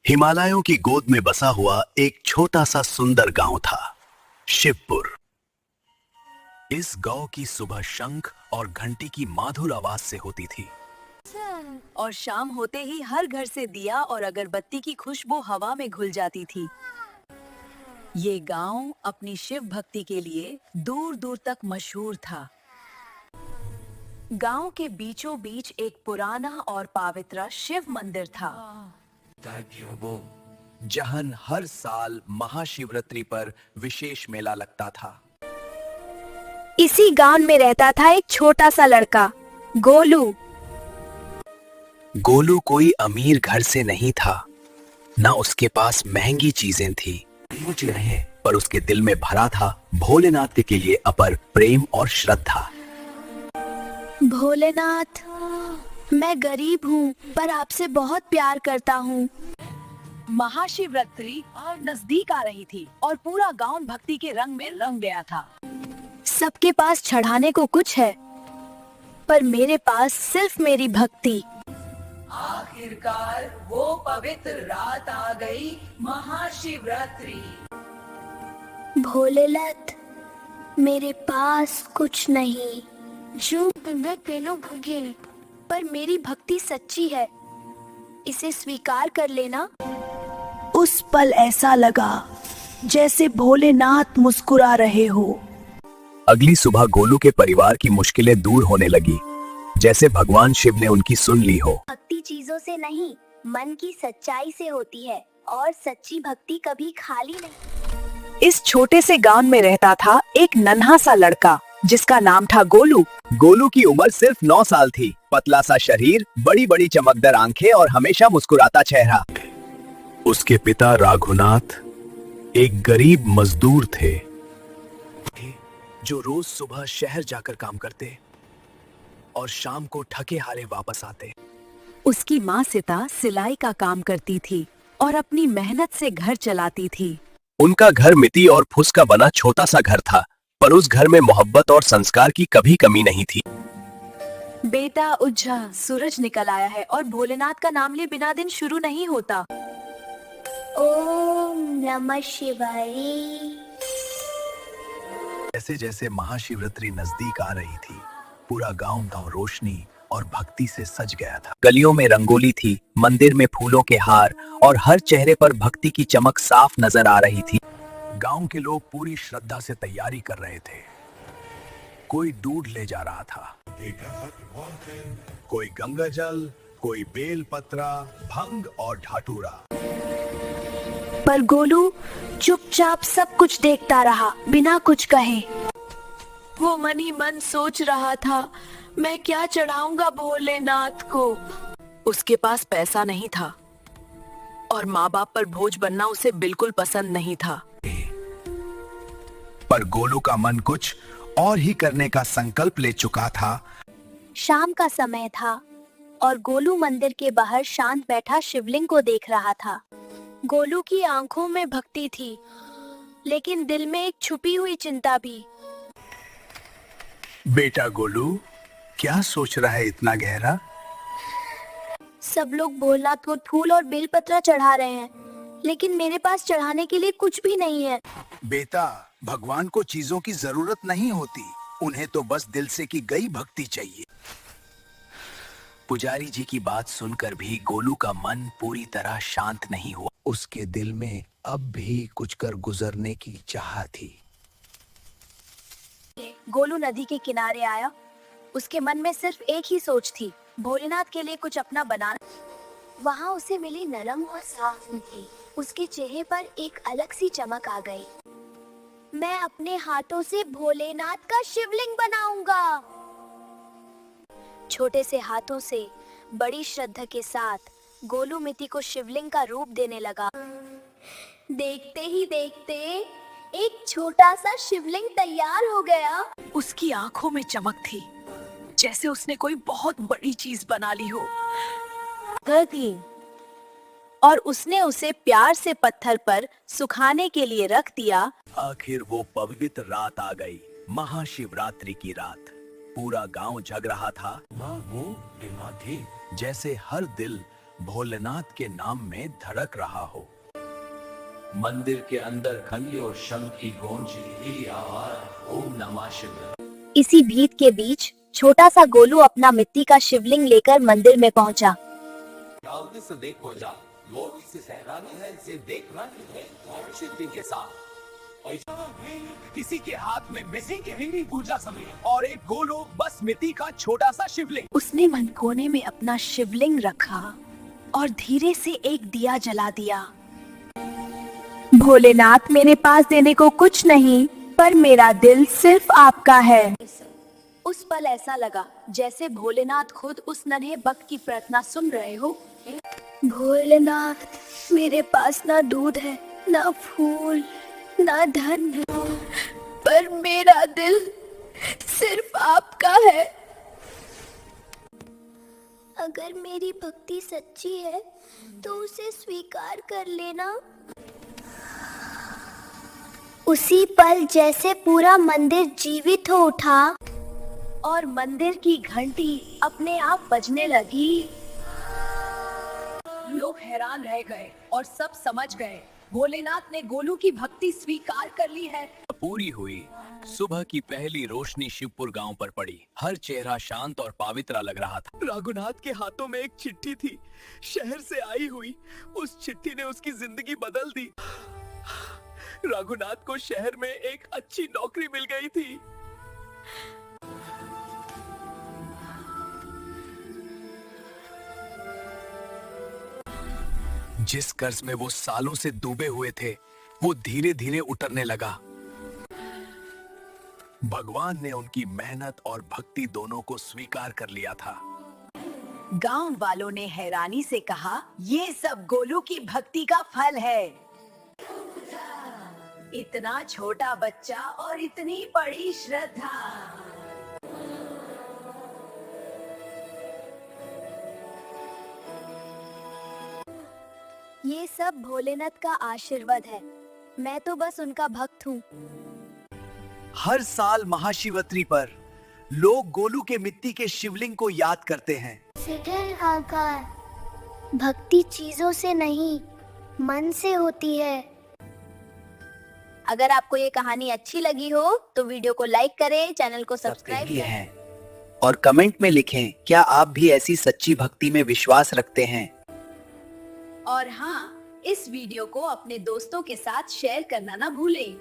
हिमालयों की गोद में बसा हुआ एक छोटा सा सुंदर गांव था, शिवपुर। इस गांव की सुबह शंख और घंटी की मधुर आवाज से होती थी और शाम होते ही हर घर से दिया और अगरबत्ती की खुशबू हवा में घुल जाती थी। ये गांव अपनी शिव भक्ति के लिए दूर दूर तक मशहूर था। गांव के बीचों बीच एक पुराना और पवित्र शिव मंदिर था, जहां हर साल महाशिवरात्रि पर विशेष मेला लगता था। इसी गांव में रहता था एक छोटा सा लड़का, गोलू। गोलू कोई अमीर घर से नहीं था, ना उसके पास महंगी चीजें थी, पर उसके दिल में भरा था भोलेनाथ के लिए अपार प्रेम और श्रद्धा। भोलेनाथ, मैं गरीब हूँ पर आपसे बहुत प्यार करता हूँ। महाशिवरात्रि नजदीक आ रही थी और पूरा गांव भक्ति के रंग में रंग गया था। सबके पास चढ़ाने को कुछ है, पर मेरे पास सिर्फ मेरी भक्ति। आखिरकार वो पवित्र रात आ गई, महाशिवरात्रि। भोलेनाथ, मेरे पास कुछ नहीं, जो पर मेरी भक्ति सच्ची है, इसे स्वीकार कर लेना। उस पल ऐसा लगा जैसे भोलेनाथ मुस्कुरा रहे हो। अगली सुबह गोलू के परिवार की मुश्किलें दूर होने लगी, जैसे भगवान शिव ने उनकी सुन ली हो। भक्ति चीजों से नहीं, मन की सच्चाई से होती है, और सच्ची भक्ति कभी खाली नहीं। इस छोटे से गांव में रहता था एक नन्हा सा लड़का, जिसका नाम था गोलू। गोलू की उम्र सिर्फ 9 साल थी। पतला सा शरीर, बड़ी बड़ी चमकदार आंखें और हमेशा मुस्कुराता चेहरा। उसके पिता राघुनाथ एक गरीब मजदूर थे, जो रोज सुबह शहर जाकर काम करते और शाम को थके हारे वापस आते। उसकी माँ सीता सिलाई का काम करती थी और अपनी मेहनत से घर चलाती थी। उनका घर मिट्टी और फूस का बना छोटा सा घर था, पर उस घर में मोहब्बत और संस्कार की कभी कमी नहीं थी। बेटा उठ जा, सूरज निकल आया है और भोलेनाथ का नाम लिए बिना दिन शुरू नहीं होता। ओम नमः शिवाय। जैसे जैसे महाशिवरात्रि नजदीक आ रही थी, पूरा गांव रोशनी और भक्ति से सज गया था। गलियों में रंगोली थी, मंदिर में फूलों के हार और हर चेहरे पर भक्ति की चमक साफ नजर आ रही थी। गांव के लोग पूरी श्रद्धा से तैयारी कर रहे थे। कोई दूध ले जा रहा था, कोई गंगा जल, कोई बेल पत्रा, भंग और ढाटूरा। पर गोलू चुपचाप सब कुछ देखता रहा, बिना कुछ कहे। वो मन ही मन सोच रहा था, मैं क्या चढ़ाऊंगा भोलेनाथ को। उसके पास पैसा नहीं था और माँ बाप पर बोझ बनना उसे बिल्कुल पसंद नहीं था। पर गोलू का मन कुछ और ही करने का संकल्प ले चुका था। शाम का समय था और गोलू मंदिर के बाहर शांत बैठा शिवलिंग को देख रहा था। गोलू की आंखों में भक्ति थी, लेकिन दिल में एक छुपी हुई चिंता भी। बेटा गोलू, क्या सोच रहा है इतना गहरा? सब लोग भोलेनाथ को फूल और बेलपत्र चढ़ा रहे हैं, लेकिन मेरे पास चढ़ाने के लिए कुछ भी नहीं है। बेटा, भगवान को चीजों की जरूरत नहीं होती, उन्हें तो बस दिल से की गई भक्ति चाहिए। पुजारी जी की बात सुनकर भी गोलू का मन पूरी तरह शांत नहीं हुआ। उसके दिल में अब भी कुछ कर गुजरने की चाह थी। गोलू नदी के किनारे आया। उसके मन में सिर्फ एक ही सोच थी, भोलेनाथ के लिए कुछ अपना बनाना। वहाँ उसे मिली नरम और साफ मिट्टी। उसके चेहरे पर एक अलग सी चमक आ गई। मैं अपने हाथों से भोलेनाथ का शिवलिंग बनाऊंगा। छोटे से हाथों से बड़ी श्रद्धा के साथ गोलू मिट्टी को शिवलिंग का रूप देने लगा। देखते ही देखते एक छोटा सा शिवलिंग तैयार हो गया। उसकी आंखों में चमक थी, जैसे उसने कोई बहुत बड़ी चीज बना ली हो। थी और उसने उसे प्यार से पत्थर पर सुखाने के लिए रख दिया। आखिर वो पवित्र रात आ गई, महाशिवरात्रि की रात। पूरा गांव जग रहा था, जैसे हर दिल भोलेनाथ के नाम में धड़क रहा हो। मंदिर के अंदर घंटी और शंख की गूंज रही आवाज ओम नमः शिवाय। इसी भीड़ के बीच छोटा सा गोलू अपना मिट्टी का शिवलिंग लेकर मंदिर में पहुंचा। जल्दी से देखो जा, लोग इसे सहरानी है, इसे देख रहे हैं शिवजी के साथ। किसी के हाथ में मिट्टी की हिंदी पूजा समय और एक गोलू बस मिट्टी का छोटा सा शिवलिंग। उसने मन कोने में अपना शिवलिंग रखा और धीरे से एक दिया जला दिया। भोलेनाथ, मेरे पास देने को कुछ नहीं, पर मेरा दिल सिर्फ आपका है। उस पल ऐसा लगा जैसे भोलेनाथ खुद उस नन्हे भक्त की प्रार्थना सुन रहे हो। भोलेनाथ, मेरे पास ना दूध है, ना फूल, ना धन है, पर मेरा दिल सिर्फ आपका है। अगर मेरी भक्ति सच्ची है तो उसे स्वीकार कर लेना। उसी पल जैसे पूरा मंदिर जीवित हो उठा और मंदिर की घंटी अपने आप बजने लगी। लोग हैरान रह गए और सब समझ गए, भोलेनाथ ने गोलू की भक्ति स्वीकार कर ली है। पूरी हुई। सुबह की पहली रोशनी शिवपुर गांव पर पड़ी। हर चेहरा शांत और पवित्र लग रहा था। रघुनाथ के हाथों में एक चिट्ठी थी, शहर से आई हुई। उस चिट्ठी ने उसकी जिंदगी बदल दी। रघुनाथ को शहर में एक अच्छी नौकरी मिल गई थी। जिस कर्ज में वो सालों से डूबे हुए थे, वो धीरे धीरे उतरने लगा। भगवान ने उनकी मेहनत और भक्ति दोनों को स्वीकार कर लिया था। गांव वालों ने हैरानी से कहा, ये सब गोलू की भक्ति का फल है। इतना छोटा बच्चा और इतनी बड़ी श्रद्धा। ये सब भोलेनाथ का आशीर्वाद है, मैं तो बस उनका भक्त हूँ। हर साल महाशिवरात्रि पर लोग गोलू के मिट्टी के शिवलिंग को याद करते हैं। भक्ति चीजों से नहीं, मन से होती है। अगर आपको ये कहानी अच्छी लगी हो तो वीडियो को लाइक करें, चैनल को सब्सक्राइब करें और कमेंट में लिखें, क्या आप भी ऐसी सच्ची भक्ति में विश्वास रखते हैं। और हाँ, इस वीडियो को अपने दोस्तों के साथ शेयर करना ना भूलें।